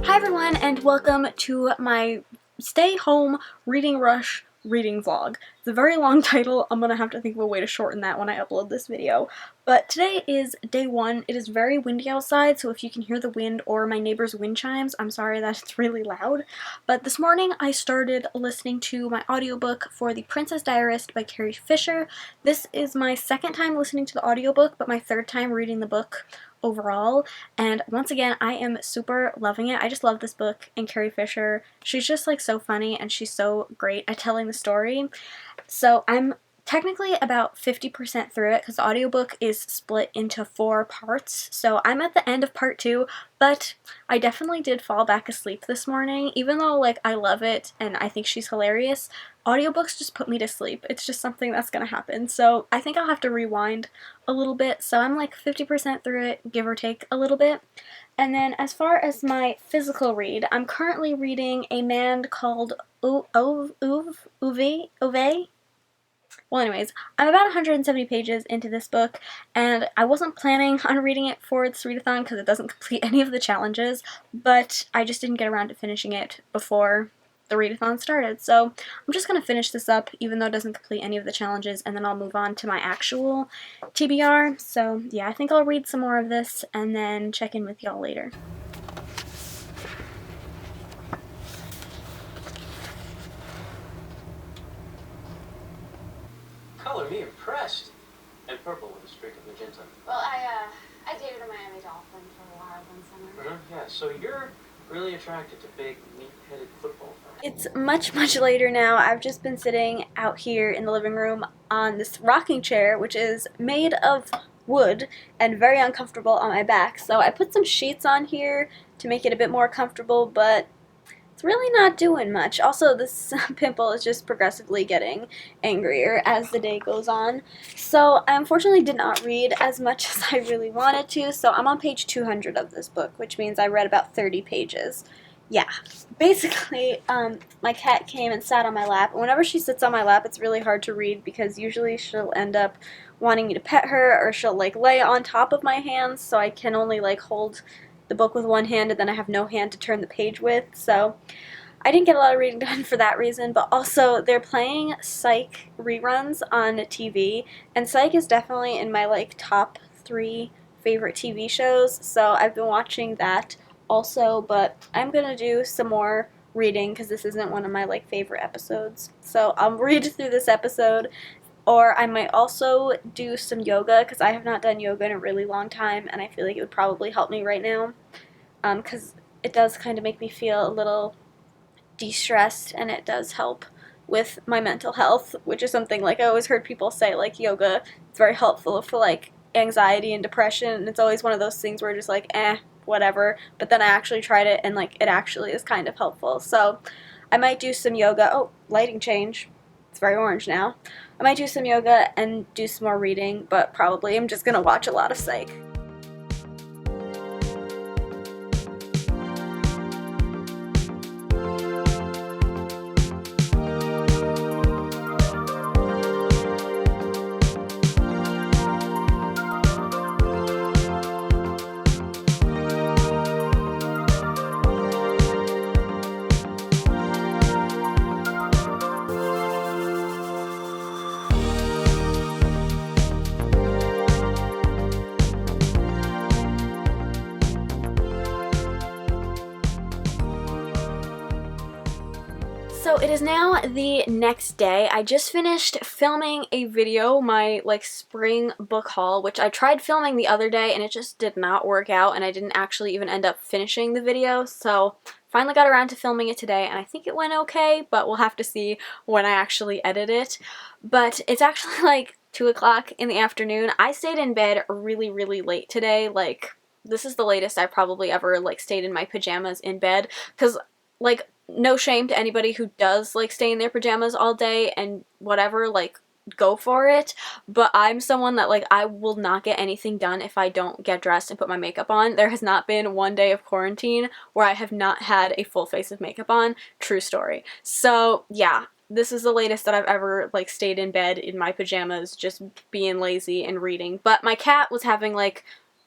Hi everyone, and welcome to my stay home reading rush reading vlog. It's a very long title. I'm gonna have to think of a way to shorten that when I upload this video. But today is day one. It is very windy outside, so if you can hear the wind or my neighbor's wind chimes, I'm sorry that it's really loud. But this morning I started listening to my audiobook for The Princess Diarist by Carrie Fisher. This is my second time listening to the audiobook, but my third time reading the book overall, and once again I am super loving it. I just love this book, and Carrie Fisher, she's just like so funny and she's so great at telling the story. So I'm technically about 50% through it because the audiobook is split into 4 parts, so I'm at the end of part 2, but I definitely did fall back asleep this morning. Even though like I love it and I think she's hilarious, audiobooks just put me to sleep. It's just something that's gonna happen, so I think I'll have to rewind a little bit. So I'm like 50% through it, give or take a little bit. And then as far as my physical read, I'm currently reading a man called Uwe. Well, anyways, I'm about 170 pages into this book, and I wasn't planning on reading it for this readathon because it doesn't complete any of the challenges, but I just didn't get around to finishing it before the readathon started. So I'm just going to finish this up, even though it doesn't complete any of the challenges, and then I'll move on to my actual TBR. So yeah, I think I'll read some more of this and then check in with y'all later. Color me impressed. And purple with a streak of magenta. Well, I dated a Miami Dolphin for a while one summer. Yeah, so you're really attracted to big, meat-headed football fans. It's much later now. I've just been sitting out here in the living room on this rocking chair, which is made of wood and very uncomfortable on my back. So I put some sheets on here to make it a bit more comfortable, but it's really not doing much. Also, this pimple is just progressively getting angrier as the day goes on. So I unfortunately did not read as much as I really wanted to, so I'm on page 200 of this book, which means I read about 30 pages. Yeah, basically, my cat came and sat on my lap. Whenever she sits on my lap, it's really hard to read because usually she'll end up wanting me to pet her, or she'll like lay on top of my hands, so I can only like hold the book with one hand and then I have no hand to turn the page with. So I didn't get a lot of reading done for that reason, but also they're playing Psych reruns on TV, and Psych is definitely in my like top 3 favorite TV shows, so I've been watching that also, but I'm gonna do some more reading because this isn't one of my like favorite episodes. So I'll read through this episode, or I might also do some yoga because I have not done yoga in a really long time, and I feel like it would probably help me right now because it does kind of make me feel a little de-stressed, and it does help with my mental health, which is something like I always heard people say, like yoga is very helpful for like anxiety and depression, and it's always one of those things where just like whatever, but then I actually tried it and like it actually is kind of helpful. So I might do some yoga. Oh, lighting change. It's very orange now. I might do some yoga and do some more reading, but probably I'm just gonna watch a lot of Psych. So it is now the next day. I just finished filming a video, my like spring book haul, which I tried filming the other day and it just did not work out, and I didn't actually even end up finishing the video. So finally got around to filming it today, and I think it went okay, but we'll have to see when I actually edit it. But it's actually like 2 o'clock in the afternoon. I stayed in bed really late today. Like, this is the latest I've probably ever like stayed in my pajamas in bed, because like, no shame to anybody who does like stay in their pajamas all day and whatever, like go for it, but I'm someone that like I will not get anything done if I don't get dressed and put my makeup on. There has not been one day of quarantine where I have not had a full face of makeup on. True story. So yeah, this is the latest that I've ever like stayed in bed in my pajamas just being lazy and reading. But my cat was having like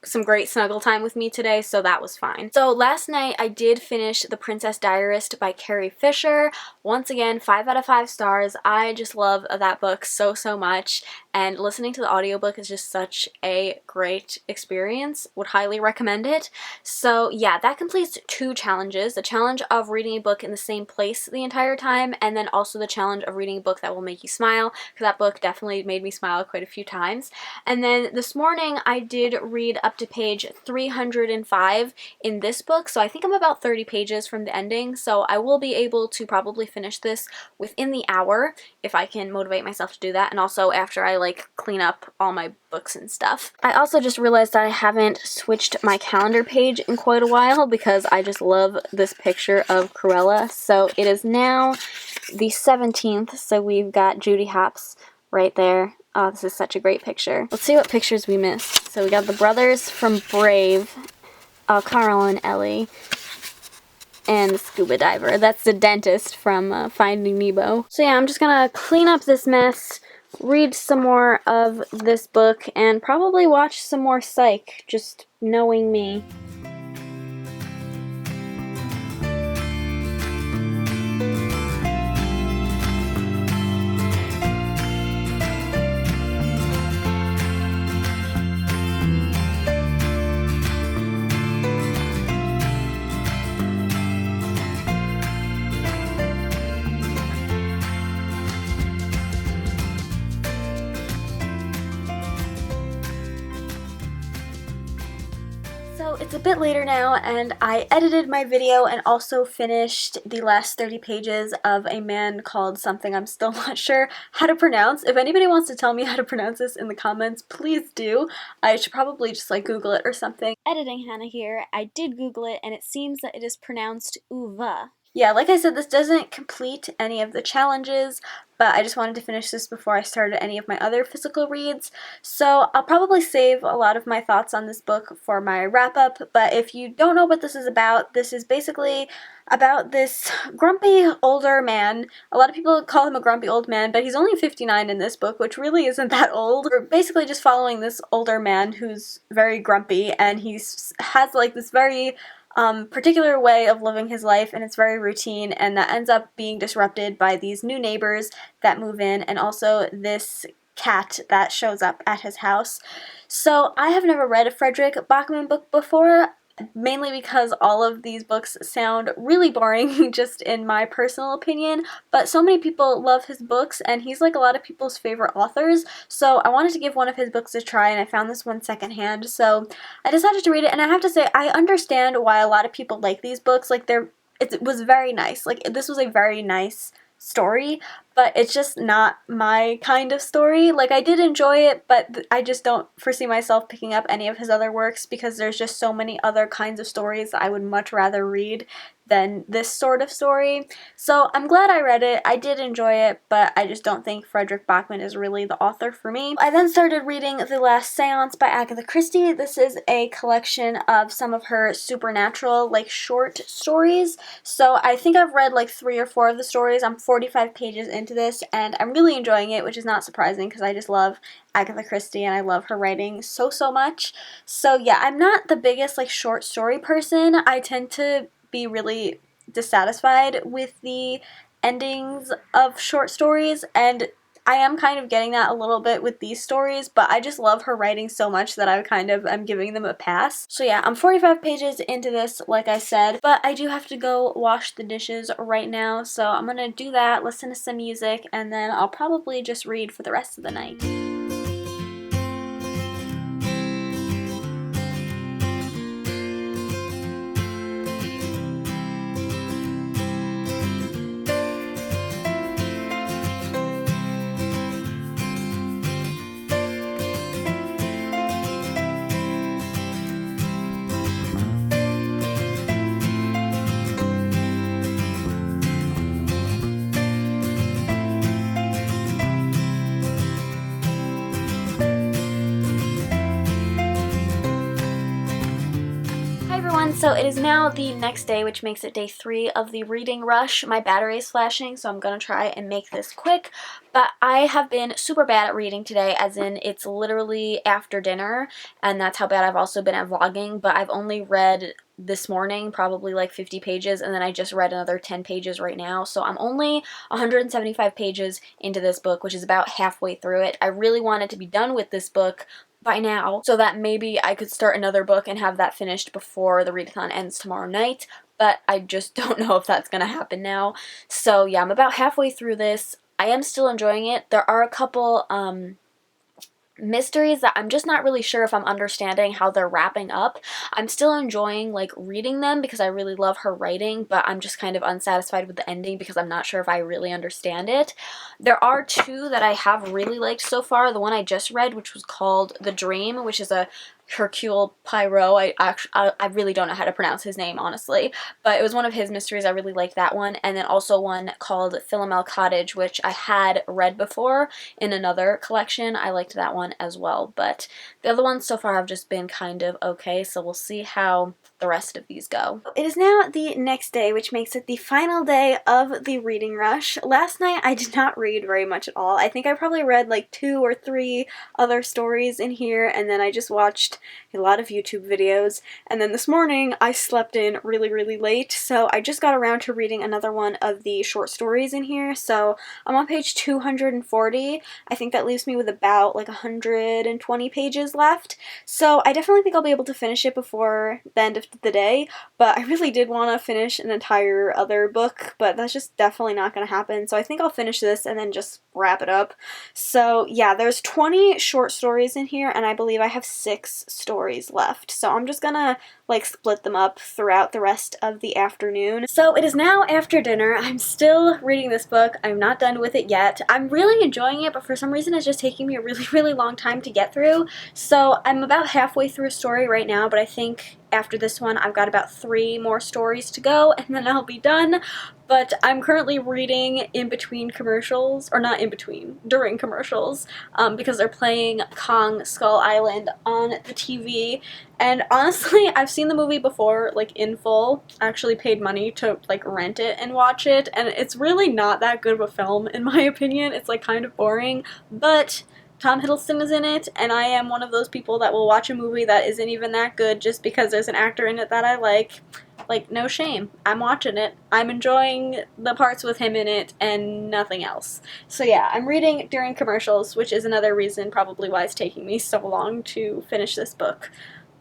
some great snuggle time with me today, so that was fine. So last night I did finish The Princess Diarist by Carrie Fisher. Once again, 5 out of 5 stars. I just love that book so much, and listening to the audiobook is just such a great experience. Would highly recommend it. So yeah, that completes 2 challenges. The challenge of reading a book in the same place the entire time, and then also the challenge of reading a book that will make you smile, because that book definitely made me smile quite a few times. And then this morning I did read up to page 305 in this book, so I think I'm about 30 pages from the ending, so I will be able to probably finish this within the hour if I can motivate myself to do that, and also after I like clean up all my books and stuff. I also just realized that I haven't switched my calendar page in quite a while because I just love this picture of Cruella. So it is now the 17th, so we've got Judy Hopps right there. Oh, this is such a great picture. Let's see what pictures we missed. So we got the brothers from Brave, Carl and Ellie, and the scuba diver. That's the dentist from Finding Nemo. So yeah, I'm just gonna clean up this mess, read some more of this book, and probably watch some more Psych, just knowing me. So it's a bit later now, and I edited my video and also finished the last 30 pages of A Man Called Something I'm still not sure how to pronounce. If anybody wants to tell me how to pronounce this in the comments, please do. I should probably just like Google it or something. Editing Hannah here. I did Google it, and it seems that it is pronounced Uva. Yeah, like I said, this doesn't complete any of the challenges, but I just wanted to finish this before I started any of my other physical reads. So I'll probably save a lot of my thoughts on this book for my wrap-up, but if you don't know what this is about, this is basically about this grumpy older man. A lot of people call him a grumpy old man, but he's only 59 in this book, which really isn't that old. We're basically just following this older man who's very grumpy, and he has like this very particular way of living his life, and it's very routine, and that ends up being disrupted by these new neighbors that move in, and also this cat that shows up at his house. So I have never read a Frederick Bachman book before, mainly because all of these books sound really boring, just in my personal opinion, but so many people love his books, and he's like a lot of people's favorite authors, so I wanted to give one of his books a try, and I found this one secondhand, so I decided to read it, and I have to say, I understand why a lot of people like these books. Like, it was very nice. Like, this was a very nice story, but it's just not my kind of story. Like, I did enjoy it, but I just don't foresee myself picking up any of his other works because there's just so many other kinds of stories I would much rather read than this sort of story. So I'm glad I read it. I did enjoy it, but I just don't think Frederick Bachman is really the author for me. I then started reading The Last Seance by Agatha Christie. This is a collection of some of her supernatural, like, short stories. So I think I've read like 3 or 4 of the stories. I'm 45 pages into this, and I'm really enjoying it, which is not surprising because I just love Agatha Christie and I love her writing so much. So yeah, I'm not the biggest like short story person. I tend to be really dissatisfied with the endings of short stories, and I am kind of getting that a little bit with these stories, but I just love her writing so much that I kind of am giving them a pass. So yeah, I'm 45 pages into this, like I said, but I do have to go wash the dishes right now, so I'm gonna do that, listen to some music, and then I'll probably just read for the rest of the night. everyone, so it is now the next day, which makes it day 3 of the reading rush. My battery is flashing, so I'm gonna try and make this quick, but I have been super bad at reading today, as in it's literally after dinner, and that's how bad I've also been at vlogging, but I've only read this morning probably like 50 pages, and then I just read another 10 pages right now, so I'm only 175 pages into this book, which is about halfway through it. I really wanted to be done with this book by now so that maybe I could start another book and have that finished before the readathon ends tomorrow night, but I just don't know if that's gonna happen now. So yeah, I'm about halfway through this. I am still enjoying it. There are a couple mysteries that I'm just not really sure if I'm understanding how they're wrapping up. I'm still enjoying like reading them because I really love her writing, but I'm just kind of unsatisfied with the ending because I'm not sure if I really understand it. There are 2 that I have really liked so far. The one I just read, which was called The Dream, which is a Hercule Poirot. I really don't know how to pronounce his name, honestly, but it was one of his mysteries. I really liked that one. And then also one called Philomel Cottage, which I had read before in another collection. I liked that one as well, but the other ones so far have just been kind of okay, so we'll see how the rest of these go. It is now the next day, which makes it the final day of the reading rush. Last night I did not read very much at all. I think I probably read like 2 or 3 other stories in here, and then I just watched a lot of YouTube videos, and then this morning I slept in really late, so I just got around to reading another one of the short stories in here. So I'm on page 240. I think that leaves me with about like 120 pages left, so I definitely think I'll be able to finish it before the end of the day, but I really did want to finish an entire other book, but that's just definitely not going to happen, so I think I'll finish this and then just wrap it up. So yeah, there's 20 short stories in here, and I believe I have 6 stories left, so I'm just gonna like split them up throughout the rest of the afternoon. So it is now after dinner. I'm still reading this book. I'm not done with it yet. I'm really enjoying it, but for some reason it's just taking me a really long time to get through. So I'm about halfway through a story right now, but I think after this one I've got about 3 more stories to go and then I'll be done. But I'm currently reading in between commercials, or not in between, during commercials, because they're playing Kong Skull Island on the TV, and honestly I've seen the movie before, like in full. I actually paid money to like rent it and watch it, and it's really not that good of a film in my opinion. It's like kind of boring, but Tom Hiddleston is in it, and I am one of those people that will watch a movie that isn't even that good just because there's an actor in it that I like. Like, no shame. I'm watching it. I'm enjoying the parts with him in it and nothing else. So yeah, I'm reading during commercials, which is another reason probably why it's taking me so long to finish this book.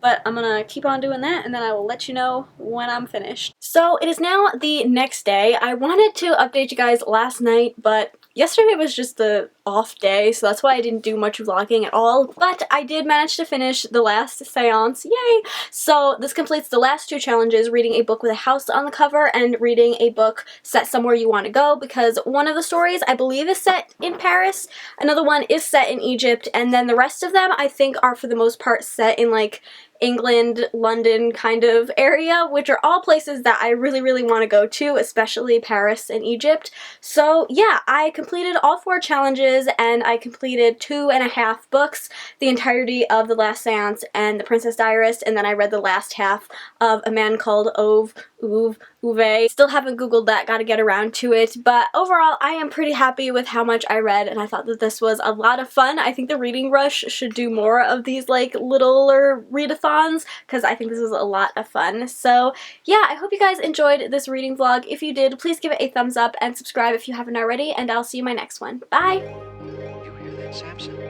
But I'm gonna keep on doing that, and then I will let you know when I'm finished. So it is now the next day. I wanted to update you guys last night, but yesterday was just the off day, so that's why I didn't do much vlogging at all, but I did manage to finish the last seance, yay! So this completes the last 2 challenges, reading a book with a house on the cover and reading a book set somewhere you want to go, because one of the stories I believe is set in Paris, another one is set in Egypt, and then the rest of them I think are for the most part set in like England, London kind of area, which are all places that I really want to go to, especially Paris and Egypt. So yeah, I completed all 4 challenges, and I completed 2.5 books, the entirety of The Last Seance and The Princess Diarist, and then I read the last half of A Man Called Uwe. Still haven't googled that, gotta get around to it, but overall I am pretty happy with how much I read, and I thought that this was a lot of fun. I think the Reading Rush should do more of these like littler readathons, because I think this was a lot of fun. So yeah, I hope you guys enjoyed this reading vlog. If you did, please give it a thumbs up and subscribe if you haven't already, and I'll see you in my next one. Bye! You hear that, Samson?